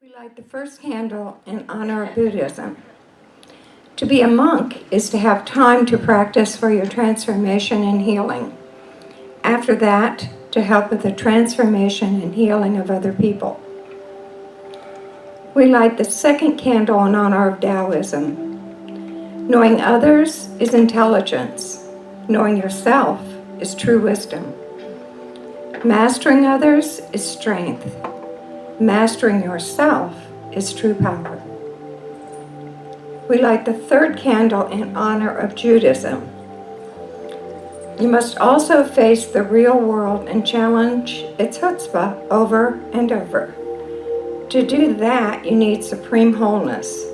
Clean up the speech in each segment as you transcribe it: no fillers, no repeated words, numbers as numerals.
We light the first candle in honor of Buddhism. To be a monk is to have time to practice for your transformation and healing. After that, to help with the transformation and healing of other people. We light the second candle in honor of Taoism. Knowing others is intelligence. Knowing yourself is true wisdom. Mastering others is strength. Mastering yourself is true power. We light the third candle in honor of Judaism. You must also face the real world and challenge its chutzpah over and over. To do that, you need supreme wholeness,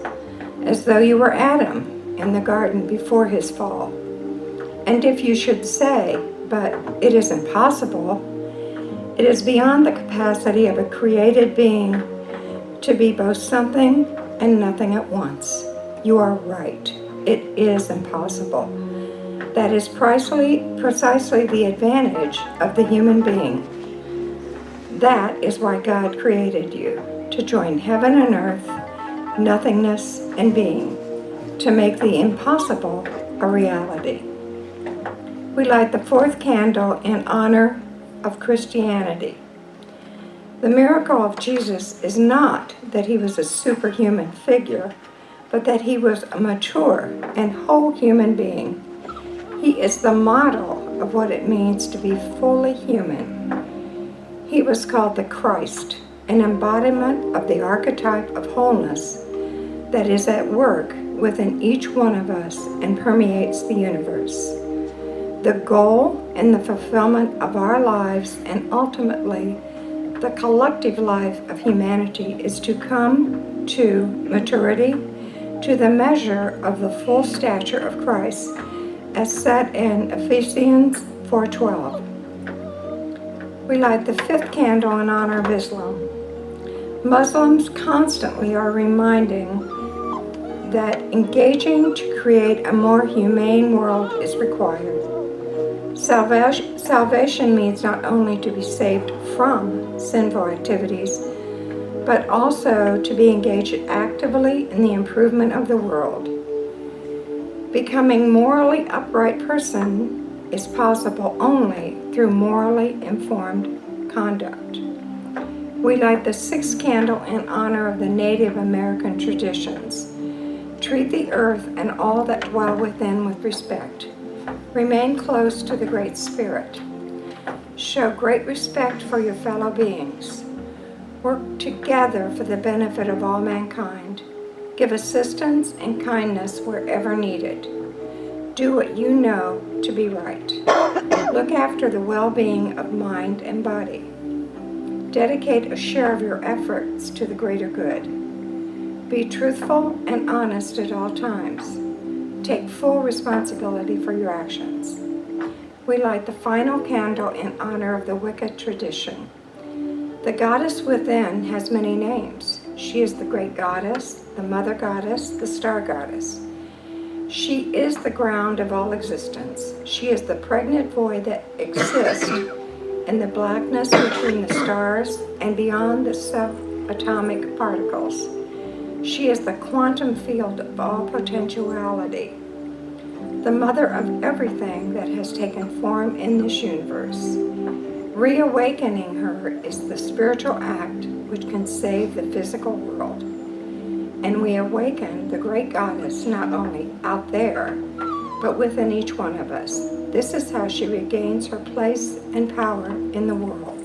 as though you were Adam in the garden before his fall. And if you should say, but it is impossible, it is beyond the capacity of a created being to be both something and nothing at once. You are right. It is impossible. That is precisely the advantage of the human being. That is why God created you, to join heaven and earth, nothingness and being, to make the impossible a reality. We light the fourth candle in honor of Christianity. The miracle of Jesus is not that he was a superhuman figure, but that he was a mature and whole human being. He is the model of what it means to be fully human. He was called the Christ, an embodiment of the archetype of wholeness that is at work within each one of us and permeates the universe. The goal and the fulfillment of our lives and ultimately the collective life of humanity is to come to maturity, to the measure of the full stature of Christ, as set in Ephesians 4:12. We light the fifth candle in honor of Islam. Muslims constantly are reminding that engaging to create a more humane world is required. Salvation means not only to be saved from sinful activities, but also to be engaged actively in the improvement of the world. Becoming a morally upright person is possible only through morally informed conduct. We light the sixth candle in honor of the Native American traditions. Treat the earth and all that dwell within with respect. Remain close to the Great Spirit. Show great respect for your fellow beings. Work together for the benefit of all mankind. Give assistance and kindness wherever needed. Do what you know to be right. Look after the well-being of mind and body. Dedicate a share of your efforts to the greater good. Be truthful and honest at all times. Take full responsibility for your actions. We light the final candle in honor of the Wicca tradition. The goddess within has many names. She is the great goddess, the mother goddess, the star goddess. She is the ground of all existence. She is the pregnant void that exists in the blackness between the stars and beyond the subatomic particles. She is the quantum field of all potentiality, the mother of everything that has taken form in this universe. Reawakening her is the spiritual act which can save the physical world. And we awaken the great goddess not only out there, but within each one of us. This is how she regains her place and power in the world.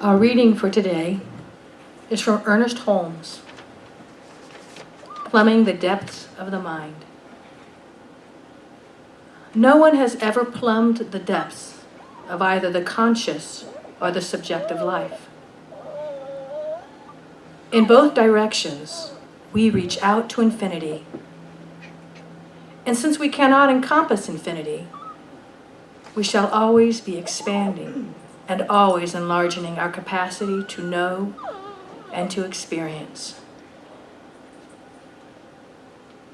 Our reading for today is from Ernest Holmes, Plumbing the Depths of the Mind. No one has ever plumbed the depths of either the conscious or the subjective life. In both directions, we reach out to infinity. And since we cannot encompass infinity, we shall always be expanding and always enlarging our capacity to know and to experience.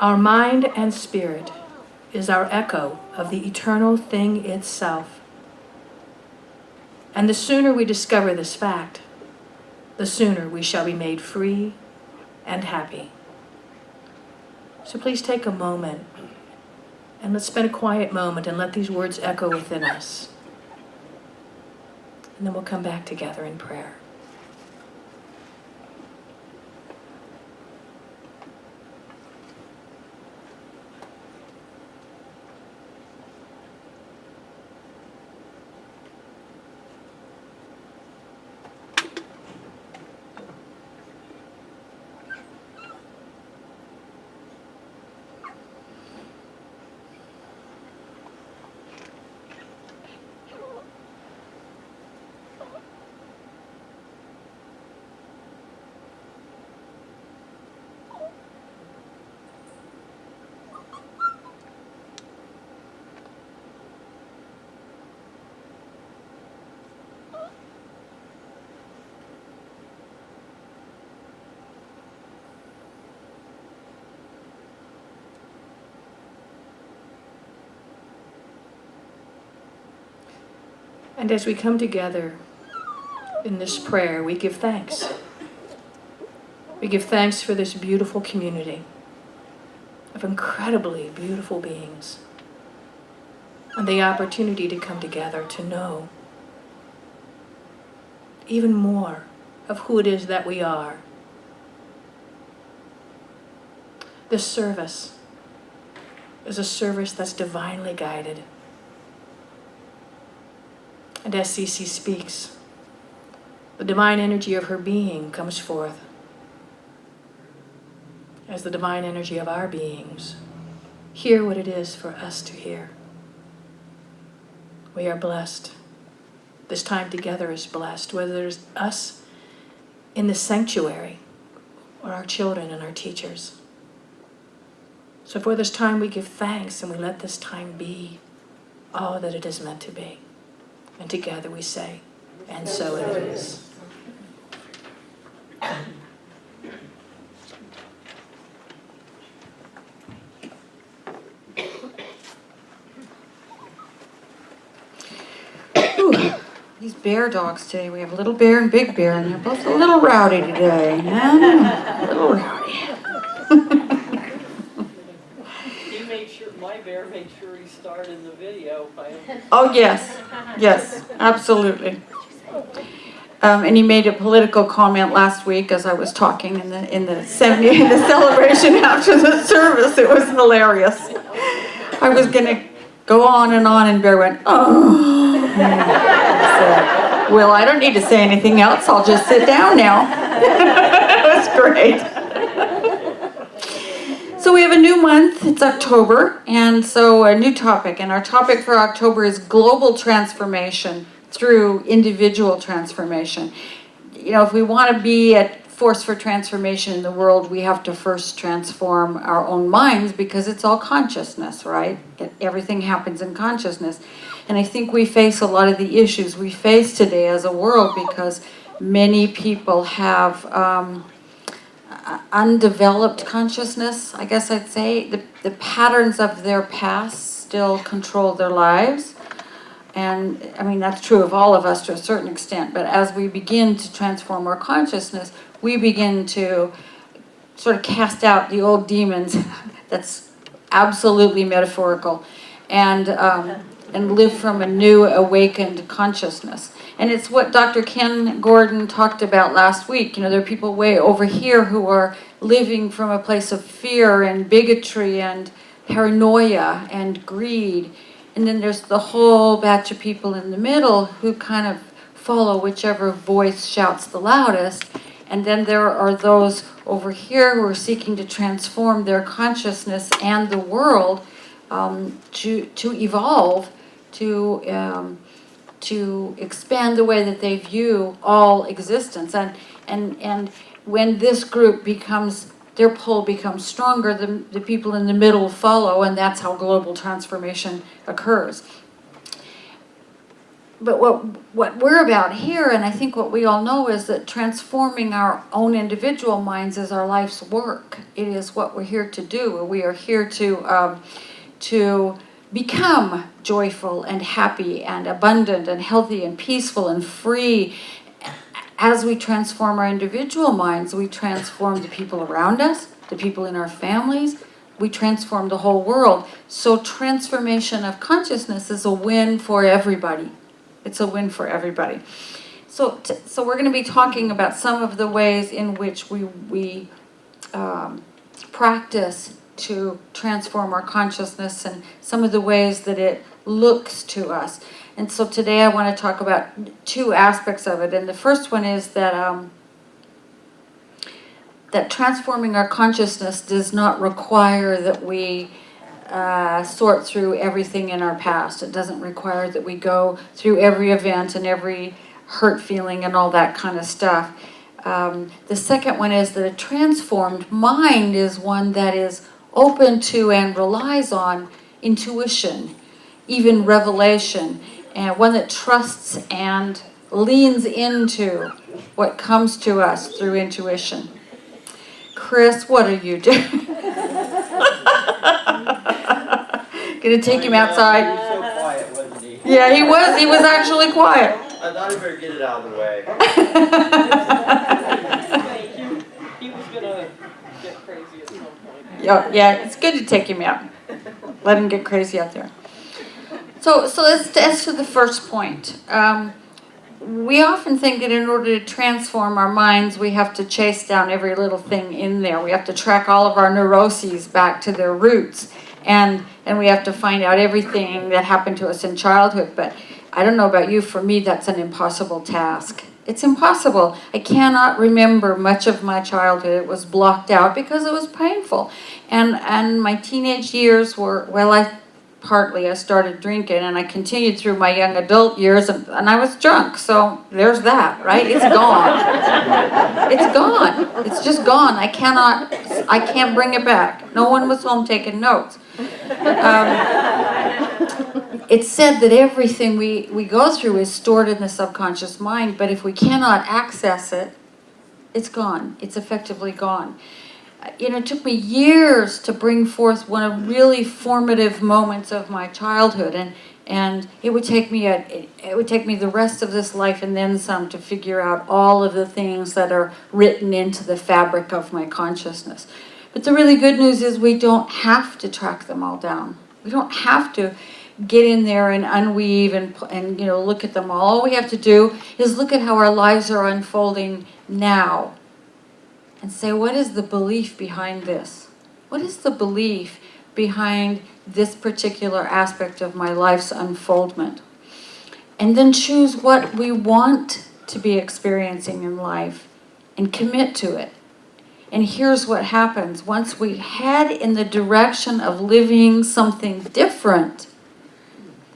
Our mind and spirit is our echo of the eternal thing itself. And the sooner we discover this fact, the sooner we shall be made free and happy. So please take a moment and let's spend a quiet moment and let these words echo within us. And then we'll come back together in prayer. And as we come together in this prayer, we give thanks. We give thanks for this beautiful community of incredibly beautiful beings and the opportunity to come together to know even more of who it is that we are. This service is a service that's divinely guided. And as Cece speaks, the divine energy of her being comes forth as the divine energy of our beings. Hear what it is for us to hear. We are blessed. This time together is blessed, whether it's us in the sanctuary or our children and our teachers. So for this time we give thanks and we let this time be all that it is meant to be. And together we say, and so it is. Ooh, these bear dogs today, we have Little Bear and Big Bear, and they're both a little rowdy today. A little rowdy. He made sure, my bear made sure he starred in the video. Oh, yes. Yes, absolutely. And he made a political comment last week as I was talking in the celebration after the service. It was hilarious. I was going to go on, and Bear went, oh. I said, well, I don't need to say anything else. I'll just sit down now. It was great. So we have a new month, it's October, and so a new topic, and our topic for October is global transformation through individual transformation. You know, if we want to be a force for transformation in the world, we have to first transform our own minds because it's all consciousness, right? Everything happens in consciousness. And I think we face a lot of the issues we face today as a world because many people have undeveloped consciousness, I guess I'd say. The patterns of their past still control their lives. And I mean, that's true of all of us to a certain extent. But as we begin to transform our consciousness, we begin to sort of cast out the old demons. That's absolutely metaphorical. And live from a new awakened consciousness. And it's what Dr. Ken Gordon talked about last week. You know, there are people way over here who are living from a place of fear and bigotry and paranoia and greed. And then there's the whole batch of people in the middle who kind of follow whichever voice shouts the loudest. And then there are those over here who are seeking to transform their consciousness and the world to evolve, to expand the way that they view all existence. And when this group becomes, their pull becomes stronger, the people in the middle follow, and that's how global transformation occurs. but what we're about here, and I think what we all know, is that transforming our own individual minds is our life's work. It is what we're here to do. We are here to become joyful and happy and abundant and healthy and peaceful and free. As we transform our individual minds, we transform the people around us, the people in our families. We transform the whole world. So transformation of consciousness is a win for everybody. It's a win for everybody. So we're going to be talking about some of the ways in which we practice to transform our consciousness, and some of the ways that it looks to us. And so today I want to talk about two aspects of it. And the first one is that that transforming our consciousness does not require that we sort through everything in our past. It doesn't require that we go through every event and every hurt feeling and all that kind of stuff. The second one is that a transformed mind is one that is open to and relies on intuition, even revelation, and one that trusts and leans into what comes to us through intuition. Chris, what are you doing? Gonna take him outside? He was so quiet, wasn't he? Yeah, he was. He was actually quiet. I thought he better get it out of the way. He was gonna get crazy at some point. Yeah, it's good to take him out. Let him get crazy out there. So as to the first point, we often think that in order to transform our minds, we have to chase down every little thing in there. We have to track all of our neuroses back to their roots, and we have to find out everything that happened to us in childhood. But I don't know about you, for me, that's an impossible task. It's impossible. I cannot remember much of my childhood. It was blocked out because it was painful. And my teenage years were, well, I started drinking, and I continued through my young adult years, and I was drunk. So there's that, right? It's gone. It's gone. It's just gone. I can't bring it back. No one was home taking notes. It's said that everything we go through is stored in the subconscious mind, but if we cannot access it, it's gone. It's effectively gone. It took me years to bring forth one of really formative moments of my childhood, and it would take me the rest of this life and then some to figure out all of the things that are written into the fabric of my consciousness. But the really good news is we don't have to track them all down. We don't have to get in there and unweave and look at them all. All we have to do is look at how our lives are unfolding now and say, what is the belief behind this? What is the belief behind this particular aspect of my life's unfoldment? And then choose what we want to be experiencing in life and commit to it. And here's what happens. Once we head in the direction of living something different,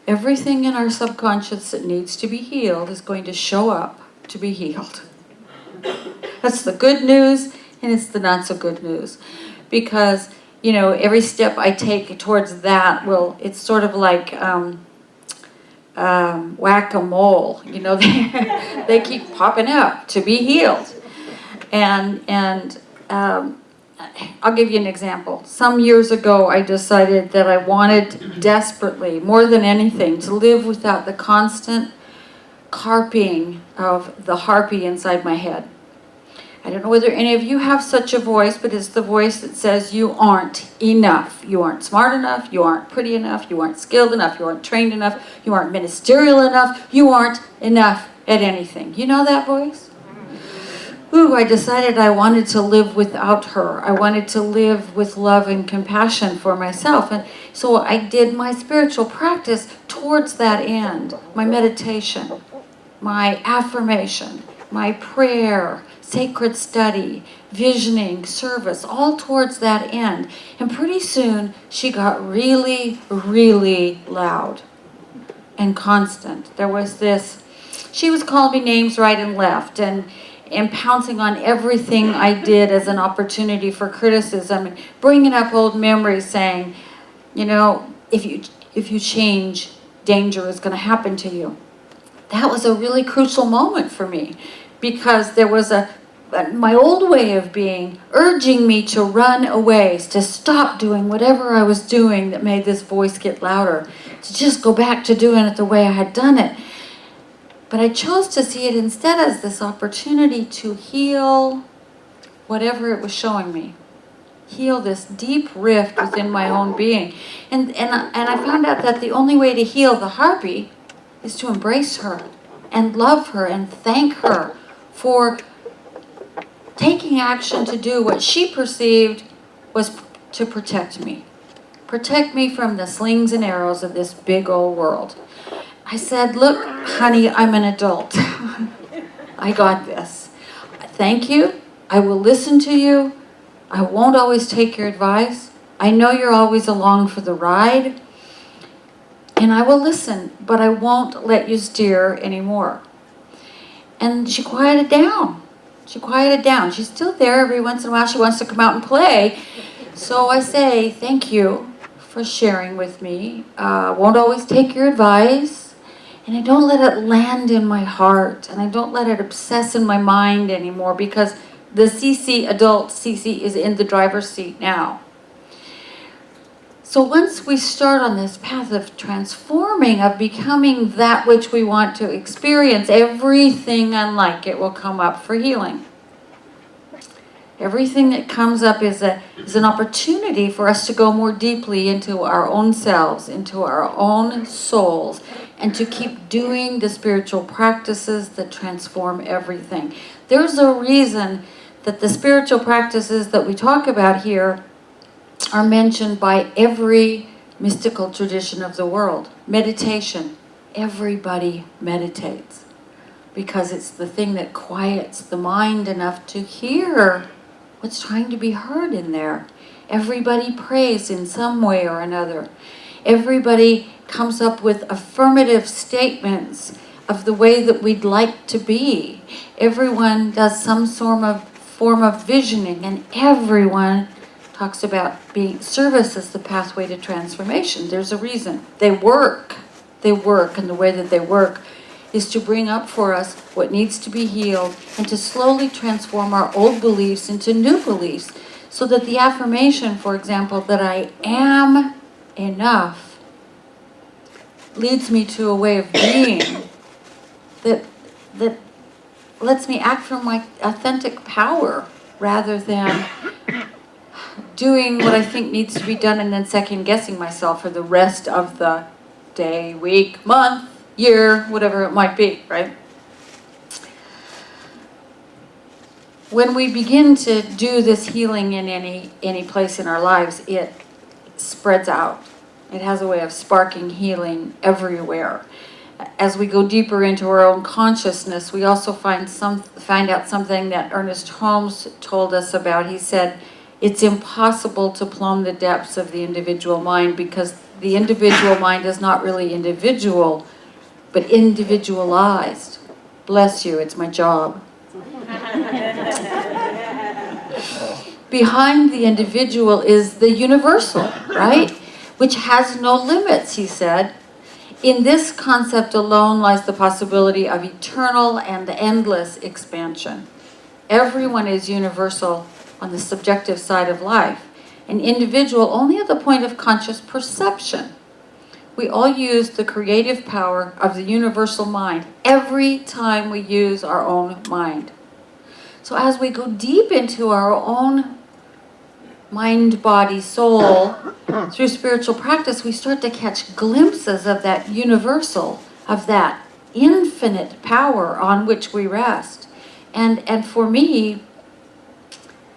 everything in our subconscious that needs to be healed is going to show up to be healed. That's the good news, and it's the not so good news. Because, every step I take towards that it's sort of like whack-a-mole. They keep popping up to be healed. And I'll give you an example. Some years ago, I decided that I wanted desperately, more than anything, to live without the constant carping of the harpy inside my head. I don't know whether any of you have such a voice, but it's the voice that says you aren't enough. You aren't smart enough, you aren't pretty enough, you aren't skilled enough, you aren't trained enough, you aren't ministerial enough, you aren't enough at anything. You know that voice? I decided I wanted to live without her. I wanted to live with love and compassion for myself. And so I did my spiritual practice towards that end. My meditation, my affirmation, my prayer, sacred study, visioning, service, all towards that end. And pretty soon she got really, really loud and constant. There was this, she was calling me names right and left, and pouncing on everything I did as an opportunity for criticism, and bringing up old memories, saying, if you change, danger is going to happen to you. that was a really crucial moment for me, because there was my old way of being urging me to run away, to stop doing whatever I was doing that made this voice get louder, to just go back to doing it the way I had done it. But I chose to see it instead as this opportunity to heal whatever it was showing me. Heal this deep rift within my own being. And I found out that the only way to heal the harpy is to embrace her and love her and thank her for taking action to do what she perceived was to protect me. Protect me from the slings and arrows of this big old world. I said, look, honey, I'm an adult. I got this. Thank you. I will listen to you. I won't always take your advice. I know you're always along for the ride. And I will listen, but I won't let you steer anymore. And she quieted down. She quieted down. She's still there every once in a while. She wants to come out and play. So I say, thank you for sharing with me. Won't always take your advice. And I don't let it land in my heart. And I don't let it obsess in my mind anymore, because the CC, adult CC, is in the driver's seat now. So once we start on this path of transforming, of becoming that which we want to experience, everything unlike it will come up for healing. Everything that comes up is an opportunity for us to go more deeply into our own selves, into our own souls, and to keep doing the spiritual practices that transform everything. There's a reason that the spiritual practices that we talk about here are mentioned by every mystical tradition of the world. Meditation. Everybody meditates, because it's the thing that quiets the mind enough to hear what's trying to be heard in there. Everybody prays in some way or another. Everybody comes up with affirmative statements of the way that we'd like to be. Everyone does some form of visioning, and everyone talks about being service as the pathway to transformation. There's a reason. They work, and the way that they work is to bring up for us what needs to be healed, and to slowly transform our old beliefs into new beliefs, so that the affirmation, for example, that I am enough, leads me to a way of being that lets me act from my authentic power, rather than doing what I think needs to be done and then second guessing myself for the rest of the day, week, month, year, whatever it might be, right? When we begin to do this healing in any place in our lives, it spreads out. It has a way of sparking healing everywhere. As we go deeper into our own consciousness, we also find out something that Ernest Holmes told us about. He said, it's impossible to plumb the depths of the individual mind, because the individual mind is not really individual, but individualized. Bless you, it's my job. Behind the individual is the universal, right? Which has no limits, he said. In this concept alone lies the possibility of eternal and endless expansion. Everyone is universal on the subjective side of life, an individual only at the point of conscious perception. We all use the creative power of the universal mind every time we use our own mind. So as we go deep into our own mind, body, soul, through spiritual practice, we start to catch glimpses of that universal, of that infinite power on which we rest. And for me,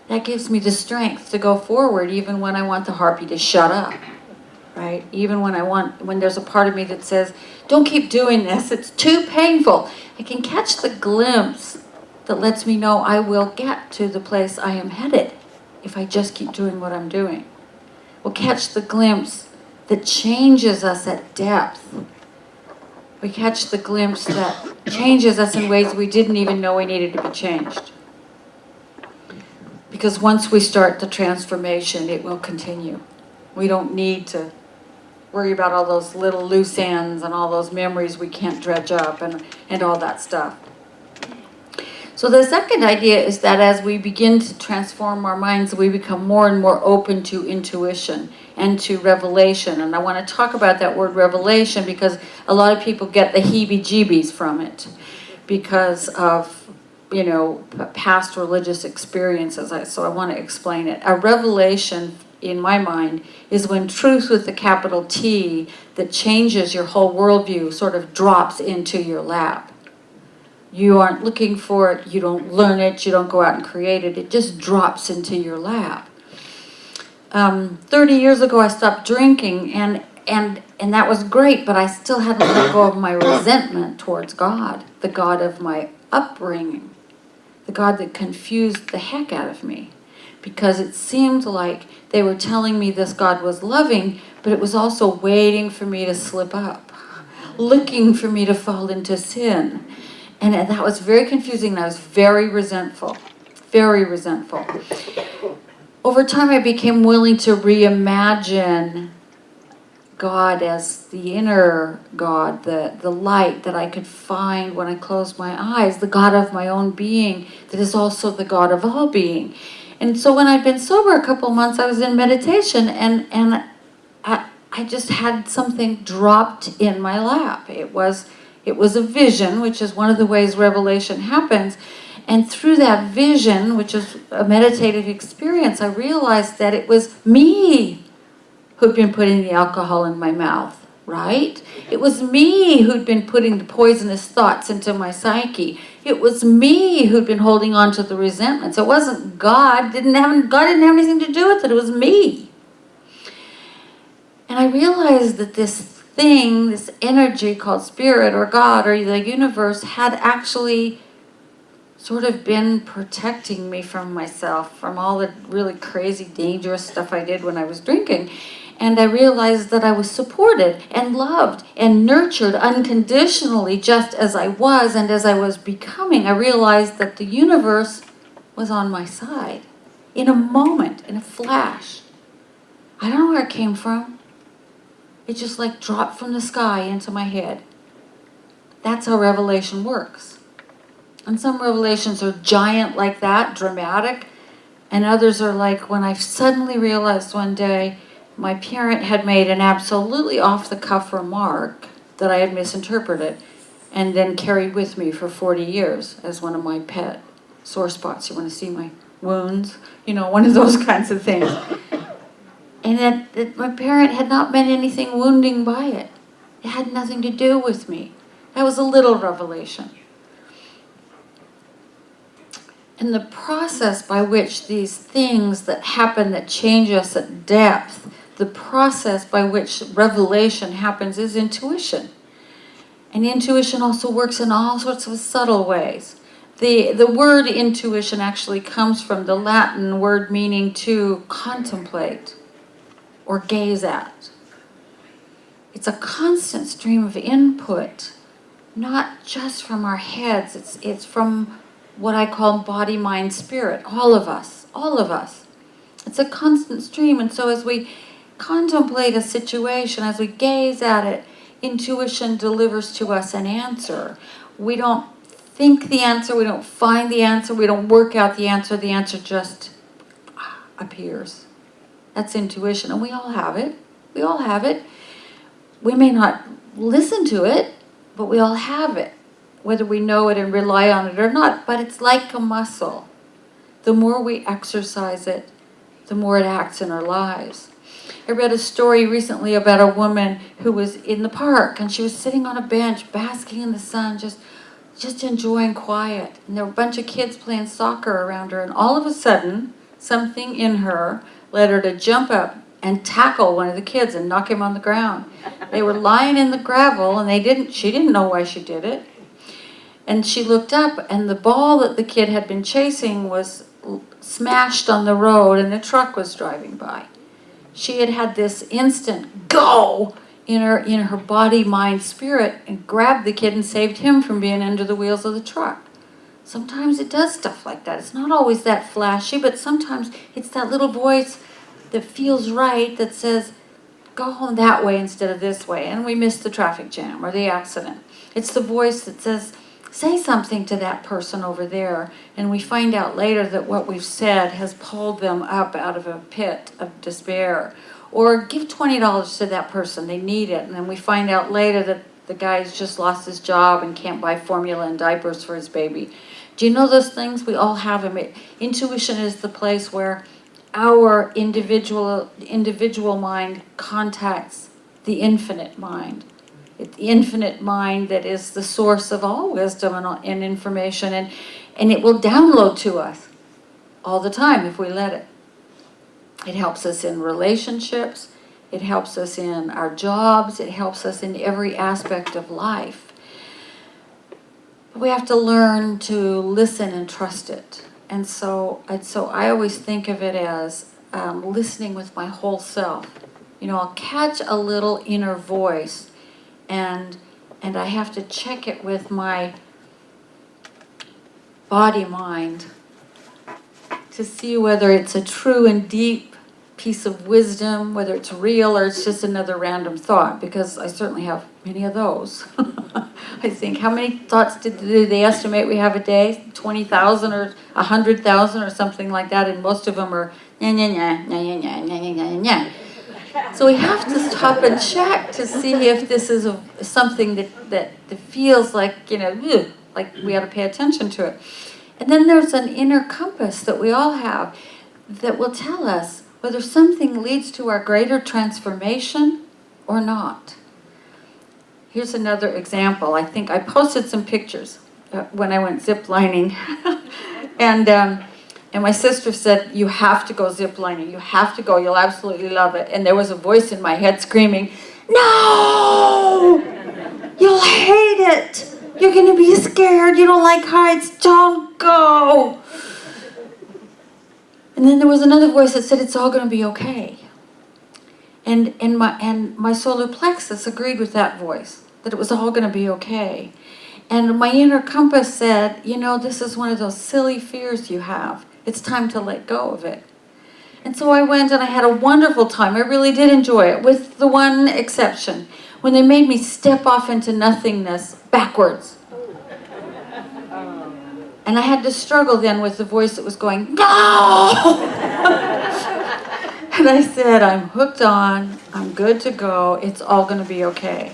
that gives me the strength to go forward, even when I want the harpy to shut up, right? Even when there's a part of me that says, don't keep doing this, it's too painful. I can catch the glimpse that lets me know I will get to the place I am headed if I just keep doing what I'm doing. We'll catch the glimpse that changes us at depth. We catch the glimpse that changes us in ways we didn't even know we needed to be changed. Because once we start the transformation, it will continue. We don't need to worry about all those little loose ends and all those memories we can't dredge up and all that stuff. So the second idea is that as we begin to transform our minds, we become more and more open to intuition and to revelation. And I want to talk about that word revelation because a lot of people get the heebie-jeebies from it because of, you know, past religious experiences. So I want to explain it. A revelation, in my mind, is when truth with the capital T that changes your whole worldview sort of drops into your lap. You aren't looking for it, you don't learn it, you don't go out and create it, it just drops into your lap. 30 years ago I stopped drinking and that was great, but I still hadn't let go of my resentment towards God, the God of my upbringing, the God that confused the heck out of me. Because it seemed like they were telling me this God was loving, but it was also waiting for me to slip up, looking for me to fall into sin. And that was very confusing, and I was very resentful, very resentful. Over time, I became willing to reimagine God as the inner God, the light that I could find when I closed my eyes, the God of my own being that is also the God of all being. And so when I'd been sober a couple months, I was in meditation, and I just had something dropped in my lap. It was a vision, which is one of the ways revelation happens. And through that vision, which is a meditative experience, I realized that it was me who'd been putting the alcohol in my mouth, right? It was me who'd been putting the poisonous thoughts into my psyche. It was me who'd been holding on to the resentments. It wasn't God. God didn't have anything to do with it. It was me. And I realized that this thing, this energy called spirit or God or the universe had actually sort of been protecting me from myself, from all the really crazy, dangerous stuff I did when I was drinking. And I realized that I was supported and loved and nurtured unconditionally just as I was and as I was becoming. I realized that the universe was on my side in a moment, in a flash. I don't know where it came from. It just like dropped from the sky into my head. That's how revelation works. And some revelations are giant like that, dramatic. And others are like when I suddenly realized one day my parent had made an absolutely off-the-cuff remark that I had misinterpreted and then carried with me for 40 years as one of my pet sore spots. You want to see my wounds? You know, one of those kinds of things. And that my parent had not meant anything wounding by it. It had nothing to do with me. That was a little revelation. And the process by which these things that happen that change us at depth, the process by which revelation happens is intuition. And intuition also works in all sorts of subtle ways. The word intuition actually comes from the Latin word meaning to contemplate or gaze at. It's a constant stream of input, not just from our heads. It's from what I call body, mind, spirit. All of us. It's a constant stream. And so as we contemplate a situation, as we gaze at it, intuition delivers to us an answer. We don't think the answer, we don't find the answer, we don't work out the answer just appears. That's intuition, and we all have it. We may not listen to it, but we all have it, whether we know it and rely on it or not. But it's like a muscle. The more we exercise it, the more it acts in our lives. I read a story recently about a woman who was in the park, and she was sitting on a bench, basking in the sun, just enjoying quiet. And there were a bunch of kids playing soccer around her, and all of a sudden, something in her led her to jump up and tackle one of the kids and knock him on the ground. They were lying in the gravel, and she didn't know why she did it. And she looked up, and the ball that the kid had been chasing was smashed on the road, and the truck was driving by. She had had this instant go in her body, mind, spirit, and grabbed the kid and saved him from being under the wheels of the truck. Sometimes it does stuff like that. It's not always that flashy, but sometimes it's that little voice that feels right that says, go home that way instead of this way, and we miss the traffic jam or the accident. It's the voice that says, say something to that person over there, and we find out later that what we've said has pulled them up out of a pit of despair. Or give $20 to that person, they need it, and then we find out later that the guy's just lost his job and can't buy formula and diapers for his baby. Do you know those things? We all have them. Intuition is the place where our individual mind contacts the infinite mind. It's the infinite mind that is the source of all wisdom and information, and it will download to us all the time if we let it. It helps us in relationships, it helps us in our jobs, it helps us in every aspect of life. But we have to learn to listen and trust it. And so I always think of it as listening with my whole self. I'll catch a little inner voice, and I have to check it with my body mind to see whether it's a true and deep piece of wisdom, whether it's real or it's just another random thought, because I certainly have many of those. I think, how many thoughts do they estimate we have a day? 20,000 or 100,000 or something like that, and most of them are nya, nya, nya, nya, nya, nya, nya, nya, nya. So we have to stop and check to see if this is something that feels like, like we ought to pay attention to it. And then there's an inner compass that we all have that will tell us whether something leads to our greater transformation or not. Here's another example. I think I posted some pictures when I went ziplining. And my sister said, you have to go ziplining. You have to go. You'll absolutely love it. And there was a voice in my head screaming, no! You'll hate it. You're going to be scared. You don't like heights. Don't go. And then there was another voice that said, it's all going to be okay. And my solar plexus agreed with that voice, that it was all going to be okay. And my inner compass said, this is one of those silly fears you have. It's time to let go of it. And so I went and I had a wonderful time. I really did enjoy it, with the one exception, when they made me step off into nothingness backwards. And I had to struggle then with the voice that was going, no! And I said, I'm hooked on, I'm good to go, it's all going to be okay.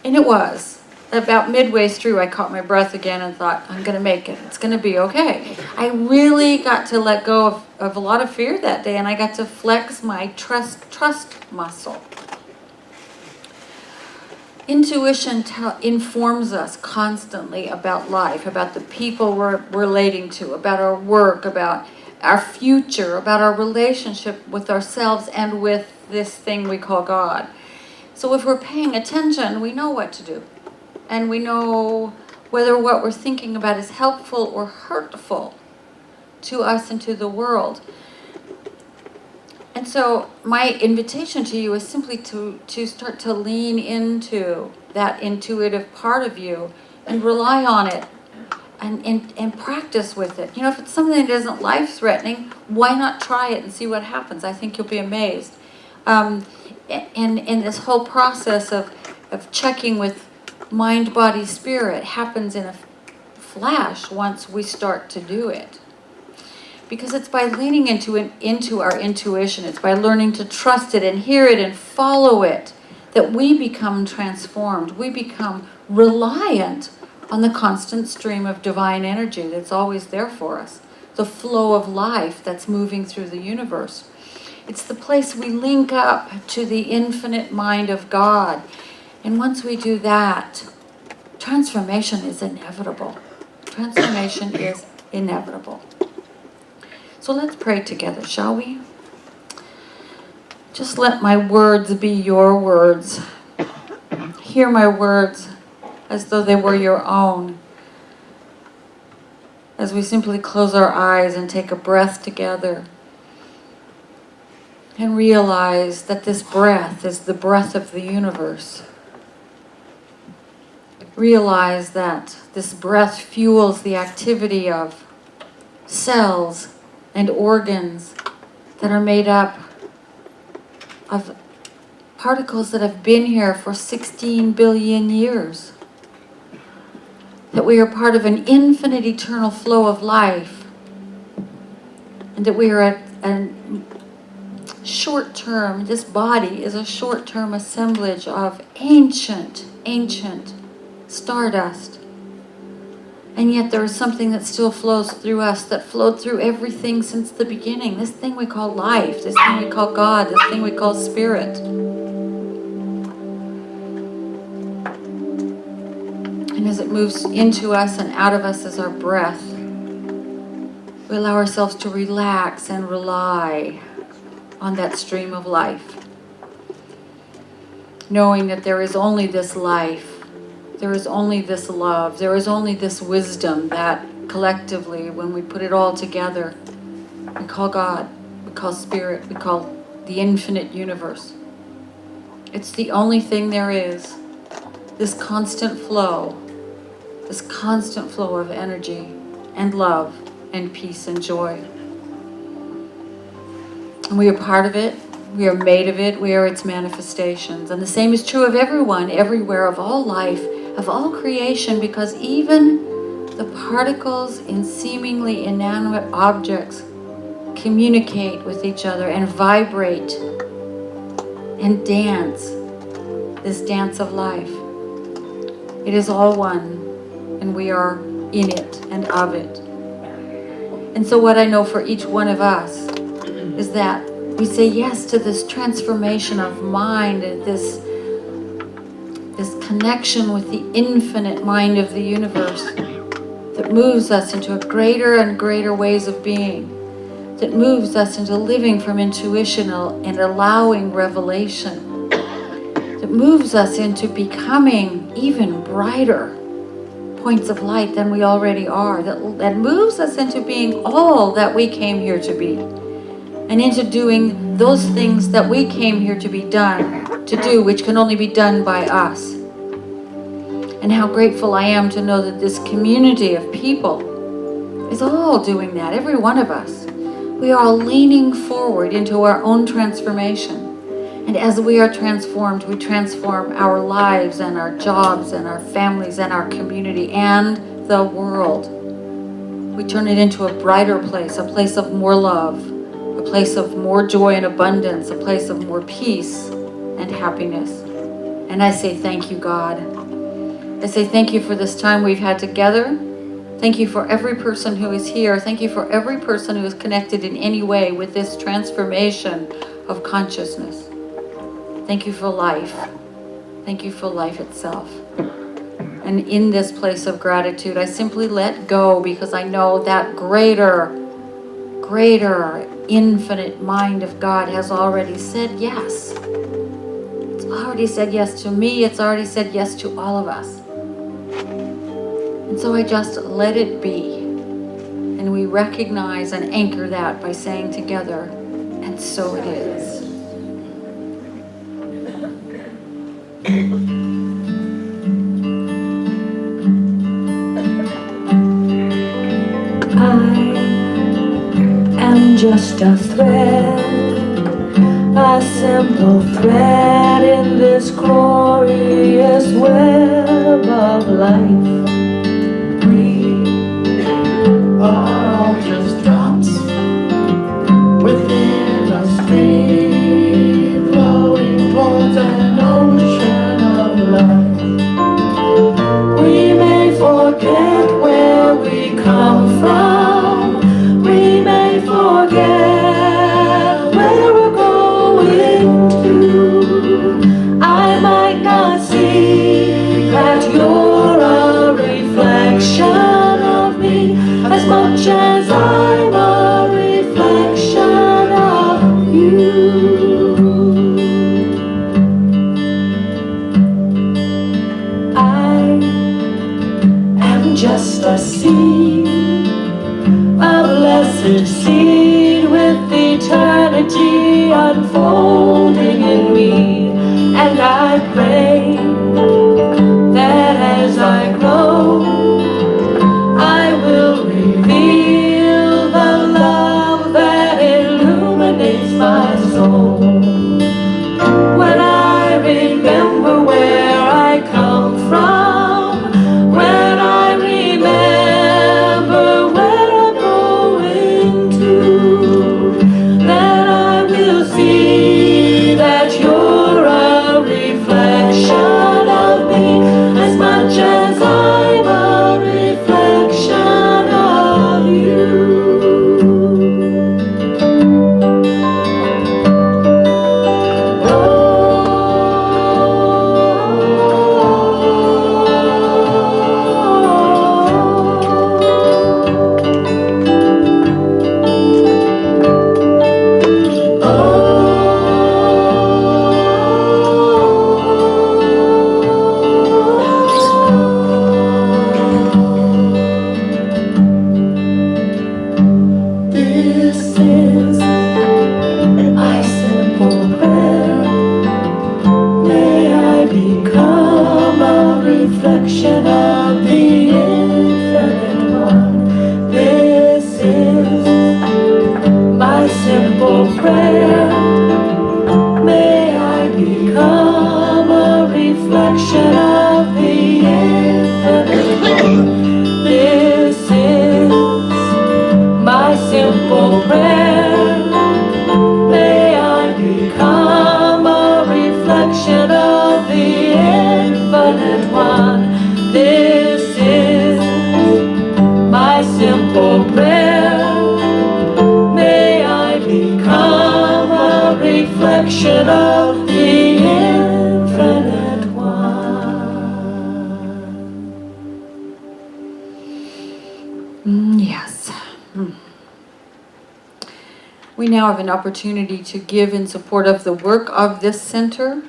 And it was. About midway through, I caught my breath again and thought, I'm going to make it, it's going to be okay. I really got to let go of a lot of fear that day, and I got to flex my trust muscle. Intuition informs us constantly about life, about the people we're relating to, about our work, about our future, about our relationship with ourselves and with this thing we call God. So if we're paying attention, we know what to do. And we know whether what we're thinking about is helpful or hurtful to us and to the world. And so my invitation to you is simply to start to lean into that intuitive part of you and rely on it and practice with it. If it's something that isn't life-threatening, why not try it and see what happens? I think you'll be amazed. And this whole process of checking with mind, body, spirit happens in a flash once we start to do it. Because it's by leaning into our intuition, it's by learning to trust it and hear it and follow it, that we become transformed. We become reliant on the constant stream of divine energy that's always there for us, the flow of life that's moving through the universe. It's the place we link up to the infinite mind of God. And once we do that, transformation is inevitable. Transformation is inevitable. So let's pray together, shall we? Just let my words be your words. Hear my words as though they were your own. As we simply close our eyes and take a breath together and realize that this breath is the breath of the universe. Realize that this breath fuels the activity of cells and organs that are made up of particles that have been here for 16 billion years. That we are part of an infinite eternal flow of life. And that we are a short-term, this body is a short-term assemblage of ancient stardust. And yet there is something that still flows through us, that flowed through everything since the beginning. This thing we call life, this thing we call God, this thing we call spirit. And as it moves into us and out of us as our breath, we allow ourselves to relax and rely on that stream of life. Knowing that there is only this life, there is only this love, there is only this wisdom that collectively, when we put it all together, we call God, we call spirit, we call the infinite universe. It's the only thing there is. This constant flow of energy and love and peace and joy. And we are part of it. We are made of it. We are its manifestations. And the same is true of everyone, everywhere, of all life, of all creation, because even the particles in seemingly inanimate objects communicate with each other and vibrate and dance this dance of life. It is all one, and we are in it and of it. And so what I know for each one of us is that we say yes to this transformation of mind, and this connection with the infinite mind of the universe that moves us into greater and greater ways of being, that moves us into living from intuition and allowing revelation, that moves us into becoming even brighter points of light than we already are, that moves us into being all that we came here to be, and into doing those things that we came here to do, which can only be done by us. And how grateful I am to know that this community of people is all doing that, every one of us. We are all leaning forward into our own transformation. And as we are transformed, we transform our lives and our jobs and our families and our community and the world. We turn it into a brighter place, a place of more love, a place of more joy and abundance, a place of more peace and happiness. And I say thank you, God. I say thank you for this time we've had together. Thank you for every person who is here. Thank you for every person who is connected in any way with this transformation of consciousness. Thank you for life. Thank you for life itself. And in this place of gratitude, I simply let go, because I know that greater, infinite mind of God has already said yes. It's already said yes to me. It's already said yes to all of us. And so I just let it be. And we recognize and anchor that by saying together, and so it is. I am just a thread, a simple thread in this glorious web of life. We are all just drops within a stream flowing towards an ocean of life. We may forget where we come from. We may forget where we're going to. I might not see that you're a reflection of me as much as I'm a reflection of you. Just a seed, a blessed seed with eternity unfolding in me. And I pray that as I grow, I will reveal the love that illuminates my soul. When I simple prayer. May I become a reflection of the infinite one. This is my simple prayer. May I become a reflection of the infinite one. Yes. We now have an opportunity to give in support of the work of this center.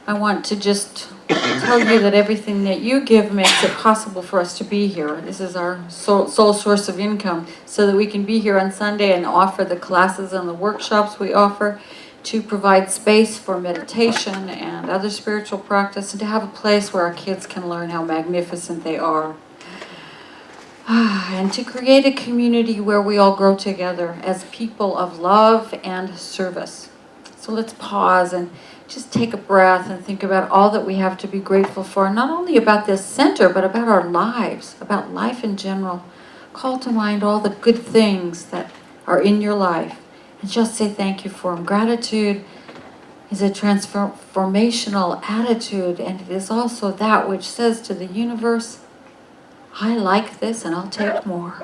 I want to just tell you that everything that you give makes it possible for us to be here. This is our sole source of income, so that we can be here on Sunday and offer the classes and the workshops we offer, to provide space for meditation and other spiritual practice, and to have a place where our kids can learn how magnificent they are. And to create a community where we all grow together as people of love and service. So let's pause and just take a breath and think about all that we have to be grateful for, not only about this center, but about our lives, about life in general. Call to mind all the good things that are in your life and just say thank you for them. Gratitude is a transformational attitude, and it is also that which says to the universe, I like this and I'll take more.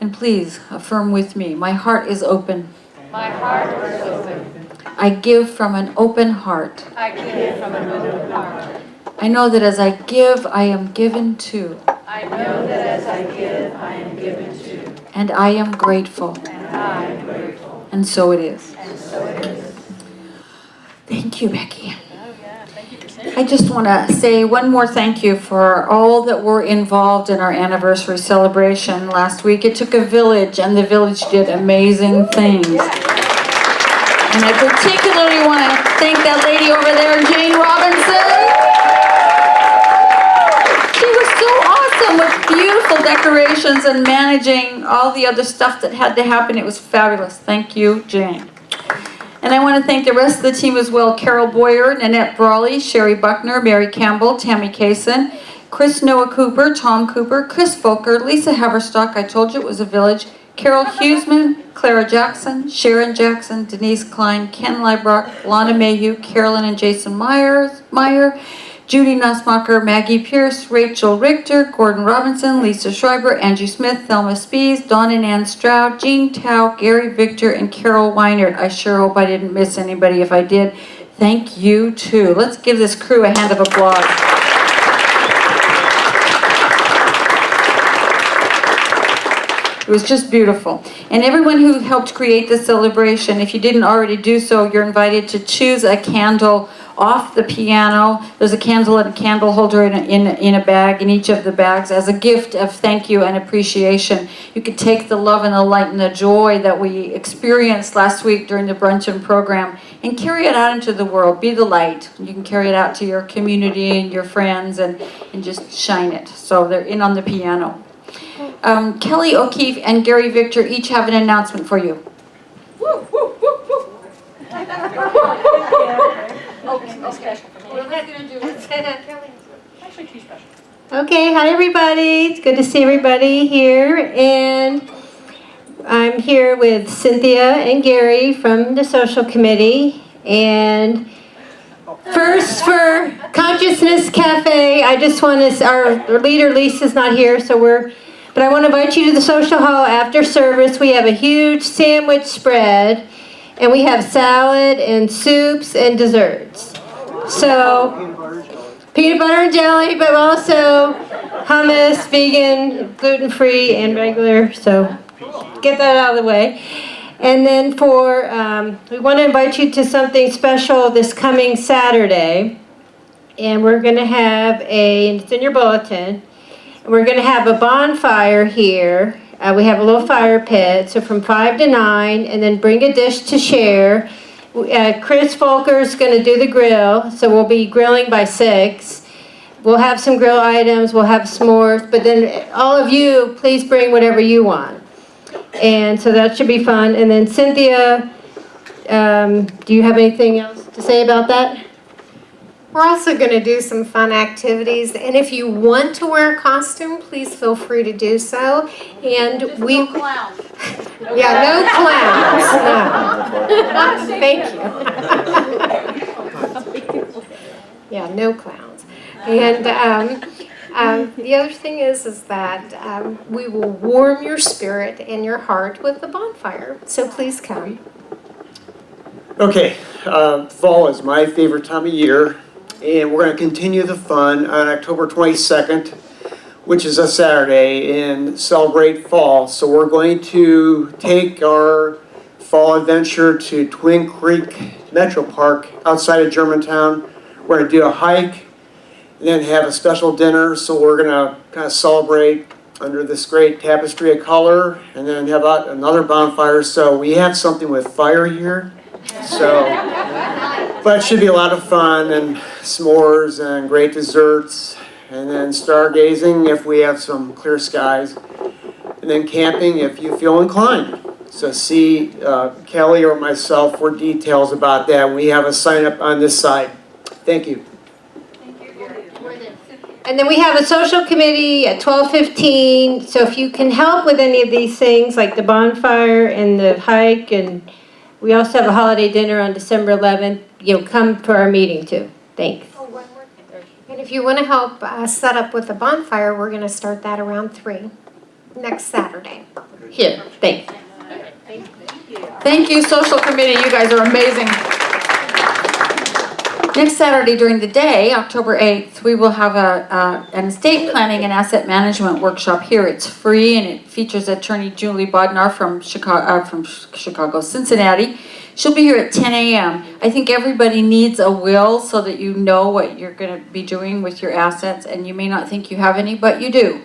And please affirm with me, my heart is open. My heart is open. I give from an open heart. I give from an open heart. I know that as I give, I am given to. I know that as I give, I am given to. And I am grateful. And I am grateful. And so it is. And so it is. Thank you, Becky. Oh yeah, thank you for saying. I just want to say one more thank you for all that were involved in our anniversary celebration last week. It took a village, and the village did amazing things. And I particularly want to thank that lady over there, Jane Robinson. She was so awesome with beautiful decorations and managing all the other stuff that had to happen. It was fabulous. Thank you, Jane. And I want to thank the rest of the team as well. Carol Boyer, Nanette Brawley, Sherry Buckner, Mary Campbell, Tammy Kaysen, Chris Noah Cooper, Tom Cooper, Chris Folker, Lisa Haverstock, I told you it was a village, Carol Huseman, Clara Jackson, Sharon Jackson, Denise Klein, Ken Leibrock, Lana Mayhew, Carolyn and Jason Meyer, Judy Nussmacher, Maggie Pierce, Rachel Richter, Gordon Robinson, Lisa Schreiber, Angie Smith, Thelma Spees, Dawn and Ann Stroud, Jean Tao, Gary Victor, and Carol Weinert. I sure hope I didn't miss anybody. If I did, thank you too. Let's give this crew a hand of applause. It was just beautiful. And everyone who helped create this celebration, if you didn't already do so, you're invited to choose a candle off the piano. There's a candle and a candle holder in a bag, in each of the bags, as a gift of thank you and appreciation. You could take the love and the light and the joy that we experienced last week during the bruncheon program and carry it out into the world. Be the light. You can carry it out to your community and your friends and just shine it. So they're in on the piano. Kelly O'Keefe and Gary Victor each have an announcement for you. Okay, hi everybody. It's good to see everybody here. And I'm here with Cynthia and Gary from the social committee. And first for Consciousness Cafe, I just want to, our leader Lisa's not here, but I want to invite you to the social hall after service. We have a huge sandwich spread, and we have salad and soups and desserts. So, peanut butter and jelly, but also hummus, vegan, gluten-free, and regular. So, get that out of the way. And then we want to invite you to something special this coming Saturday. And we're going to have and it's in your bulletin, we're going to have a bonfire here. We have a little fire pit, so from 5 to 9, and then bring a dish to share. Chris Folker's going to do the grill, so we'll be grilling by 6. We'll have some grill items, we'll have s'mores, but then all of you, please bring whatever you want. And so that should be fun. And then Cynthia, do you have anything else to say about that? We're also going to do some fun activities, and if you want to wear a costume, please feel free to do so. And we, clowns. yeah, no clowns, no. Thank you. Yeah, no clowns. And the other thing is that we will warm your spirit and your heart with the bonfire. So please come. Okay, fall is my favorite time of year, and we're going to continue the fun on October 22nd, which is a Saturday, and celebrate fall. So we're going to take our fall adventure to Twin Creek Metro Park outside of Germantown. We're going to do a hike and then have a special dinner. So we're going to kind of celebrate under this great tapestry of color and then have another bonfire. So we have something with fire here. So, but it should be a lot of fun and s'mores and great desserts and then stargazing if we have some clear skies and then camping if you feel inclined. So see Kelly or myself for details about that. We have a sign up on this side. Thank you. And then we have a social committee at 12:15. So if you can help with any of these things, like the bonfire and the hike, and we also have a holiday dinner on December 11th, come to our meeting too. Thanks. And if you want to help set up with the bonfire, we're going to start that around 3 next Saturday. Here, thanks. Thank you, social committee. You guys are amazing. Next Saturday during the day, October 8th, we will have an estate planning and asset management workshop here. It's free and it features attorney Julie Bodnar from Cincinnati. She'll be here at 10 a.m. I think everybody needs a will so that you know what you're going to be doing with your assets, and you may not think you have any, but you do.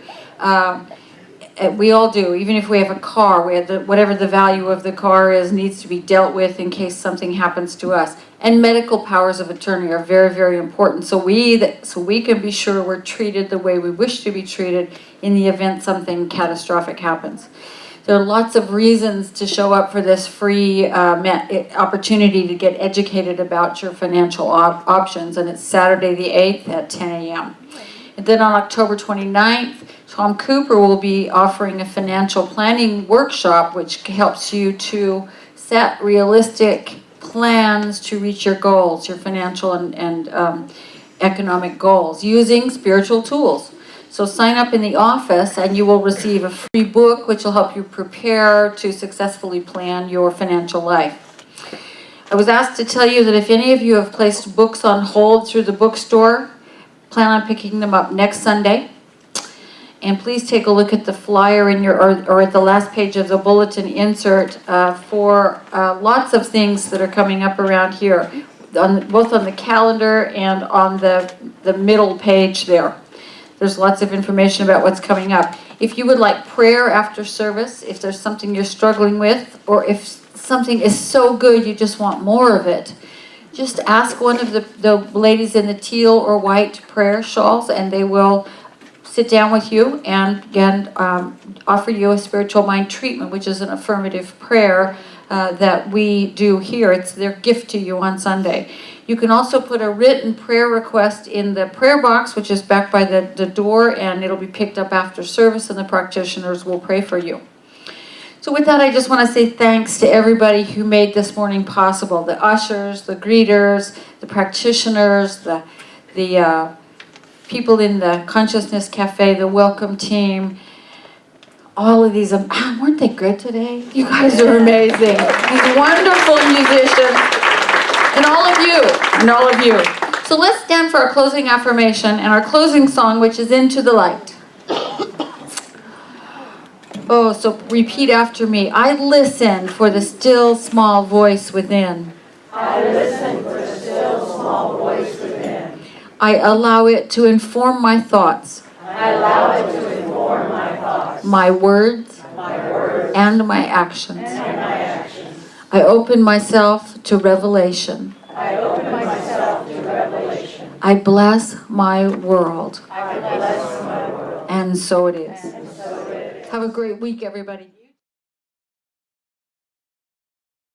We all do. Even if we have a car, whatever the value of the car is needs to be dealt with in case something happens to us. And medical powers of attorney are very, very important. So we can be sure we're treated the way we wish to be treated in the event something catastrophic happens. There are lots of reasons to show up for this free opportunity to get educated about your financial options. And it's Saturday the 8th at 10 a.m. And then on October 29th, Tom Cooper will be offering a financial planning workshop which helps you to set realistic plans to reach your goals, your financial and economic goals, using spiritual tools. So sign up in the office and you will receive a free book which will help you prepare to successfully plan your financial life. I was asked to tell you that if any of you have placed books on hold through the bookstore, plan on picking them up next Sunday. And please take a look at the flyer in your or at the last page of the bulletin insert for lots of things that are coming up around here, both on the calendar and on the middle page there. There's lots of information about what's coming up. If you would like prayer after service, if there's something you're struggling with, or if something is so good you just want more of it, just ask one of the ladies in the teal or white prayer shawls and they will sit down with you and offer you a spiritual mind treatment, which is an affirmative prayer that we do here. It's their gift to you on Sunday. You can also put a written prayer request in the prayer box, which is back by the door, and it'll be picked up after service, and the practitioners will pray for you. So with that, I just want to say thanks to everybody who made this morning possible. The ushers, the greeters, the practitioners, the people in the Consciousness Cafe, the welcome team, all of these, weren't they good today? You guys are amazing. These wonderful musicians, and all of you. So let's stand for our closing affirmation and our closing song, which is Into the Light. Oh, so repeat after me. I listen for the still small voice within. I listen for the still small voice within. I allow it to inform my thoughts. I allow it to inform my thoughts, My words, and my actions. I open myself to revelation. I open myself to revelation. I bless my world. I bless my world. And so it is. Have a great week, everybody.